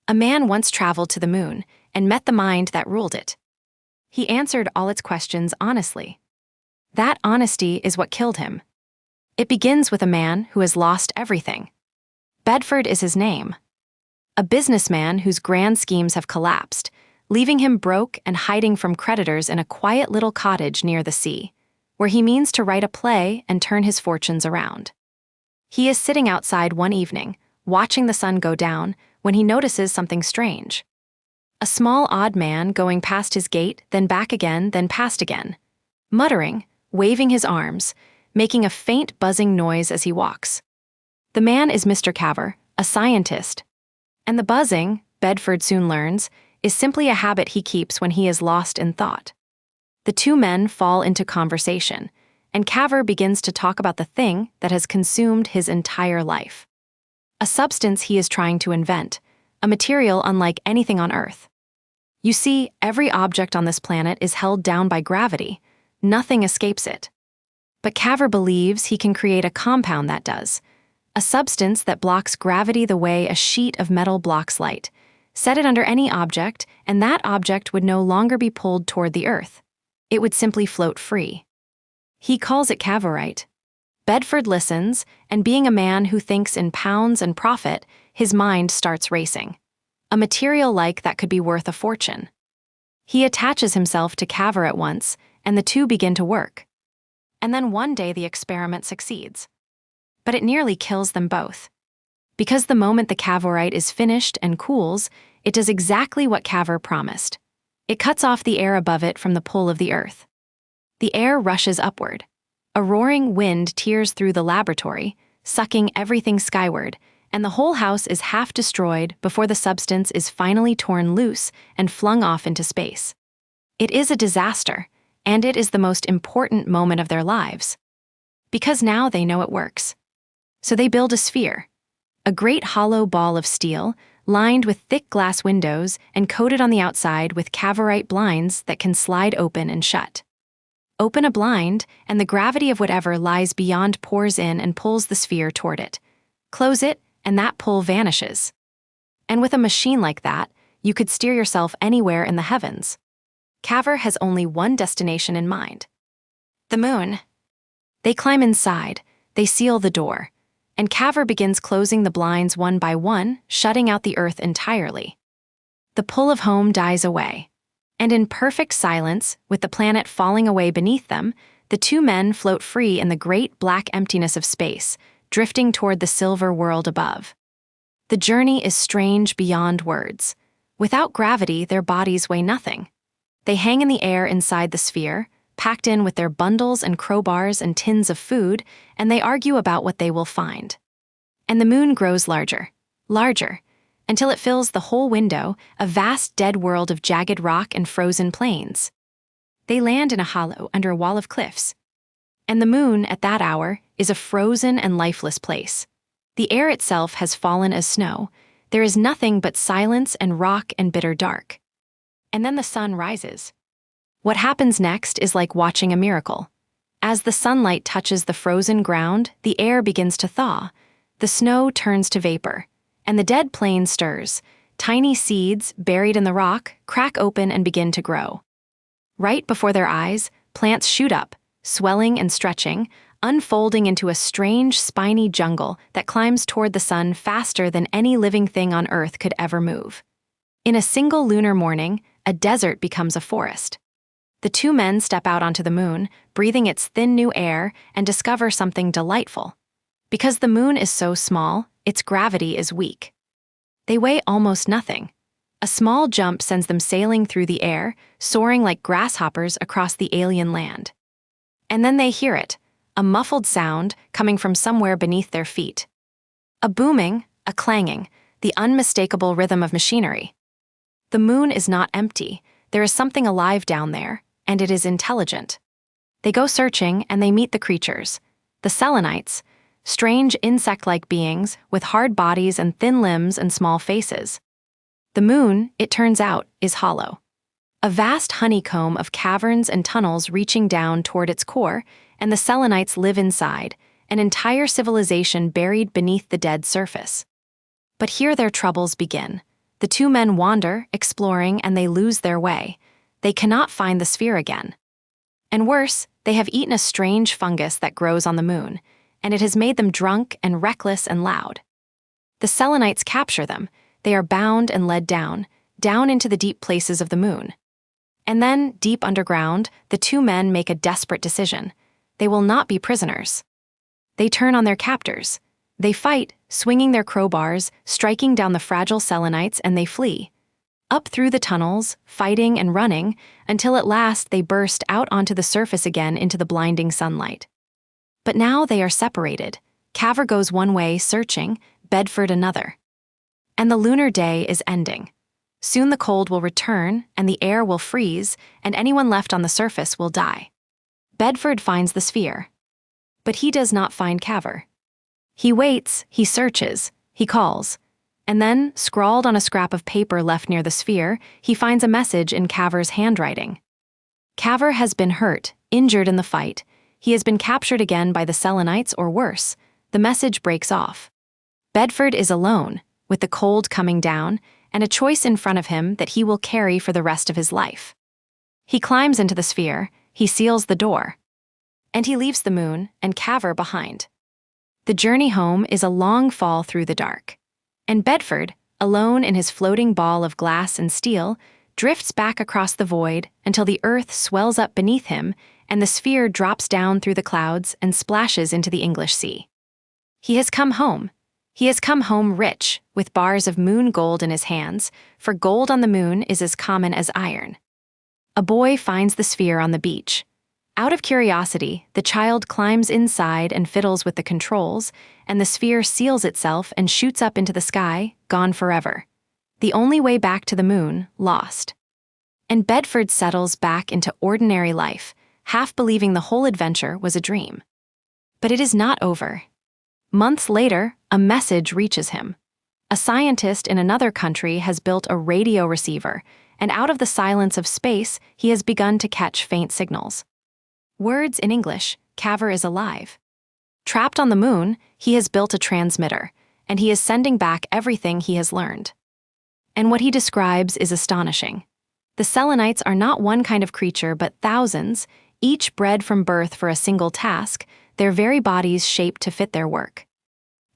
A man once traveled to the moon and met the mind that ruled it. He answered all its questions honestly. That honesty is what killed him. It begins with a man who has lost everything. Bedford is his name. A businessman whose grand schemes have collapsed, leaving him broke and hiding from creditors in a quiet little cottage near the sea, where he means to write a play and turn his fortunes around. He is sitting outside one evening, watching the sun go down, when he notices something strange. A small odd man going past his gate, then back again, then past again, muttering, waving his arms, making a faint buzzing noise as he walks. The man is Mr. Cavor, a scientist. And the buzzing, Bedford soon learns, is simply a habit he keeps when he is lost in thought. The two men fall into conversation, and Cavor begins to talk about the thing that has consumed his entire life. A substance he is trying to invent, a material unlike anything on Earth. You see, every object on this planet is held down by gravity. Nothing escapes it. But Cavor believes he can create a compound that does, a substance that blocks gravity the way a sheet of metal blocks light. Set it under any object, and that object would no longer be pulled toward the Earth. It would simply float free. He calls it Cavorite. Bedford listens, and being a man who thinks in pounds and profit, his mind starts racing. A material like that could be worth a fortune. He attaches himself to Cavor at once, and the two begin to work. And then one day the experiment succeeds. But it nearly kills them both. Because the moment the Cavorite is finished and cools, it does exactly what Cavor promised. It cuts off the air above it from the pull of the Earth. The air rushes upward. A roaring wind tears through the laboratory, sucking everything skyward, and the whole house is half destroyed before the substance is finally torn loose and flung off into space. It is a disaster, and it is the most important moment of their lives. Because now they know it works. So they build a sphere, a great hollow ball of steel, lined with thick glass windows and coated on the outside with Cavorite blinds that can slide open and shut. Open a blind, and the gravity of whatever lies beyond pours in and pulls the sphere toward it. Close it, and that pull vanishes. And with a machine like that, you could steer yourself anywhere in the heavens. Cavor has only one destination in mind: the moon. They climb inside, they seal the door, and Cavor begins closing the blinds one by one, shutting out the Earth entirely. The pull of home dies away. And in perfect silence, with the planet falling away beneath them, the two men float free in the great black emptiness of space, drifting toward the silver world above. The journey is strange beyond words. Without gravity, their bodies weigh nothing. They hang in the air inside the sphere, packed in with their bundles and crowbars and tins of food, and they argue about what they will find. And the moon grows larger, larger, until it fills the whole window, a vast dead world of jagged rock and frozen plains. They land in a hollow under a wall of cliffs. And the moon, at that hour, is a frozen and lifeless place. The air itself has fallen as snow. There is nothing but silence and rock and bitter dark. And then the sun rises. What happens next is like watching a miracle. As the sunlight touches the frozen ground, the air begins to thaw. The snow turns to vapor. And the dead plain stirs. Tiny seeds, buried in the rock, crack open and begin to grow. Right before their eyes, plants shoot up, swelling and stretching, unfolding into a strange, spiny jungle that climbs toward the sun faster than any living thing on Earth could ever move. In a single lunar morning, a desert becomes a forest. The two men step out onto the moon, breathing its thin new air, and discover something delightful. Because the moon is so small, its gravity is weak. They weigh almost nothing. A small jump sends them sailing through the air, soaring like grasshoppers across the alien land. And then they hear it, a muffled sound coming from somewhere beneath their feet. A booming, a clanging, the unmistakable rhythm of machinery. The moon is not empty. There is something alive down there, and it is intelligent. They go searching, and they meet the creatures, the Selenites, strange insect-like beings with hard bodies and thin limbs and small faces. The moon, it turns out, is hollow. A vast honeycomb of caverns and tunnels reaching down toward its core, and the Selenites live inside, an entire civilization buried beneath the dead surface. But here their troubles begin. The two men wander, exploring, and they lose their way. They cannot find the sphere again. And worse, they have eaten a strange fungus that grows on the moon, and it has made them drunk and reckless and loud. The Selenites capture them. They are bound and led down into the deep places of the moon. And then, deep underground, the two men make a desperate decision. They will not be prisoners. They turn on their captors. They fight, swinging their crowbars, striking down the fragile Selenites, and they flee. Up through the tunnels, fighting and running, until at last they burst out onto the surface again into the blinding sunlight. But now they are separated. Cavor goes one way, searching, Bedford another. And the lunar day is ending. Soon the cold will return, and the air will freeze, and anyone left on the surface will die. Bedford finds the sphere. But he does not find Cavor. He waits, he searches, he calls. And then, scrawled on a scrap of paper left near the sphere, he finds a message in Cavor's handwriting. Cavor has been hurt, injured in the fight. He has been captured again by the Selenites, or worse. The message breaks off. Bedford is alone, with the cold coming down, and a choice in front of him that he will carry for the rest of his life. He climbs into the sphere, he seals the door. And he leaves the moon and Cavor behind. The journey home is a long fall through the dark. And Bedford, alone in his floating ball of glass and steel, drifts back across the void until the earth swells up beneath him and the sphere drops down through the clouds and splashes into the English Sea. He has come home. He has come home rich, with bars of moon gold in his hands, for gold on the moon is as common as iron. A boy finds the sphere on the beach. Out of curiosity, the child climbs inside and fiddles with the controls, and the sphere seals itself and shoots up into the sky, gone forever. The only way back to the moon, lost. And Bedford settles back into ordinary life, half believing the whole adventure was a dream. But it is not over. Months later, a message reaches him. A scientist in another country has built a radio receiver, and out of the silence of space, he has begun to catch faint signals. Words in English, Cavor is alive. Trapped on the moon, he has built a transmitter, and he is sending back everything he has learned. And what he describes is astonishing. The Selenites are not one kind of creature, but thousands, each bred from birth for a single task, their very bodies shaped to fit their work.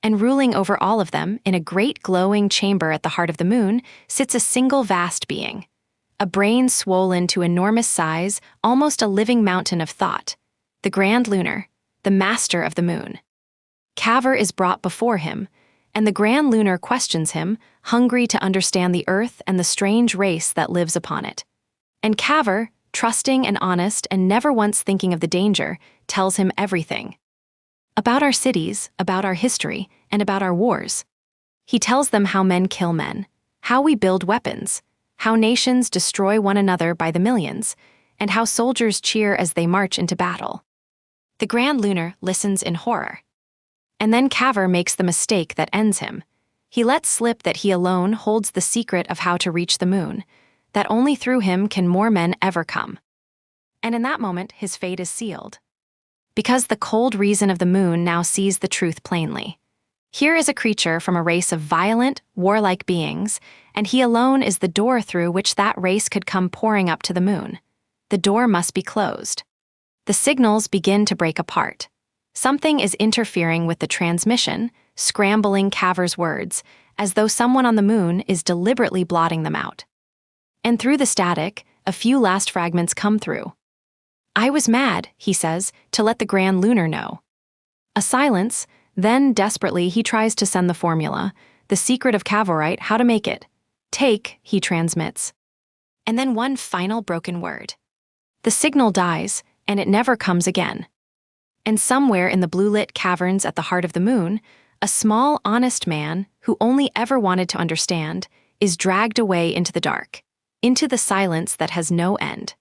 And ruling over all of them, in a great glowing chamber at the heart of the moon, sits a single vast being. A brain swollen to enormous size, almost a living mountain of thought. The Grand Lunar, the master of the moon. Cavor is brought before him, and the Grand Lunar questions him, hungry to understand the earth and the strange race that lives upon it. And Cavor, trusting and honest and never once thinking of the danger, tells him everything. About our cities, about our history, and about our wars. He tells them how men kill men, how we build weapons, how nations destroy one another by the millions, and how soldiers cheer as they march into battle. The Grand Lunar listens in horror. And then Cavor makes the mistake that ends him. He lets slip that he alone holds the secret of how to reach the moon, that only through him can more men ever come. And in that moment, his fate is sealed. Because the cold reason of the moon now sees the truth plainly. Here is a creature from a race of violent, warlike beings, and he alone is the door through which that race could come pouring up to the moon. The door must be closed. The signals begin to break apart. Something is interfering with the transmission, scrambling Cavor's words, as though someone on the moon is deliberately blotting them out. And through the static, a few last fragments come through. I was mad, he says, to let the Grand Lunar know. A silence, then desperately he tries to send the formula, the secret of Cavorite, how to make it. Take, he transmits. And then one final broken word. The signal dies, and it never comes again. And somewhere in the blue-lit caverns at the heart of the moon, a small, honest man, who only ever wanted to understand, is dragged away into the dark, into the silence that has no end.